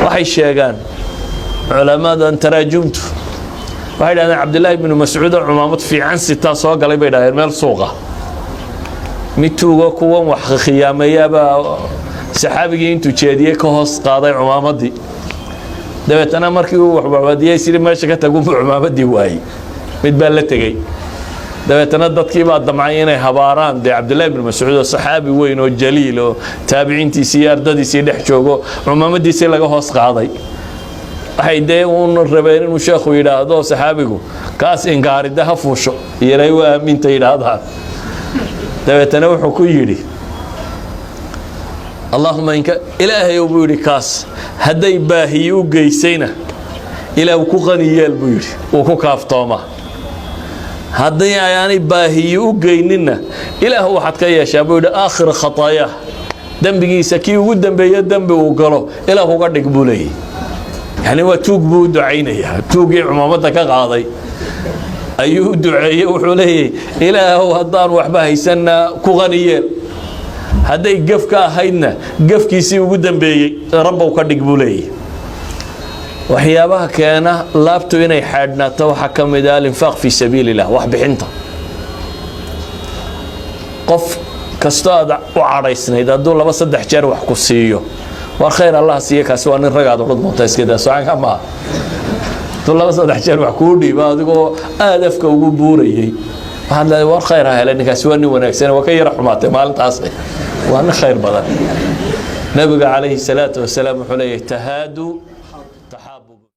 waxay sheegaan culamadan taraajumtu waxay dhahdeen Cabdullaahi ibn Mas'uud cumaamad fiican sitaa soo galay bay dhahdeen meel suuqa mituuga kuwan wax khiyaamayaba saxaabigii intuu jeediyay ka hoos qaaday cumaamadii dabeetana markii uu wax badiyay sidii meesha ka tagu cumaamadii waayay mid baa la tagay dabeetana dadkii baa damcay inay habaaraan Cabdullaahi ibn Mas'uud oo saxaabi weyn oo jaliil oo taabiciintiisii iyo ardadiisii dhex joogo cumaamadiisii laga hoos qaaday waxay deeun rabeen inuu sheekhu yiraahdo saxaabigu kaas ingaarida ha fuusho yeelay waa aaminta yiraahdaa dabeetana wuxuu ku yiri اللهم إنك إلهي وبيري كاس هدي باهي وجيسينا إلى وكوغني يلبيري وكوكاف طوما هدي يعني باهي وجيننا إلى هو حد كيا شابود آخر خطاياه دم بيجي سكي ودم بيد دم بوقله إلى هو قد يقبله يعني هو توق بود عينيه توقي عمامتك قاضي أيه دعية وحوله إلى هو هدار وحبه يسنى كوغني هذا يقف كهينا قف كيسي وقدم بي ربه وكرد قبولي وحيابها كان لابتو إني حادنا تو حكم ذا الانفاق في سبيل الله واحد بحنطة قف كستاد وعريسنا إذا دول بس صدح جار وحكو سيو والخير الله سيك سواء الرجال ورد ممتاز كده سواء كما دول بس صدح جار وحكو دي ما تقول ألف كوبوري هذا والخير هاي لأنك سواني ونكسنا وكي رحمته مال تعصي وأنا خير بدل نبي عليه الصلاة والسلام حليه تهادوا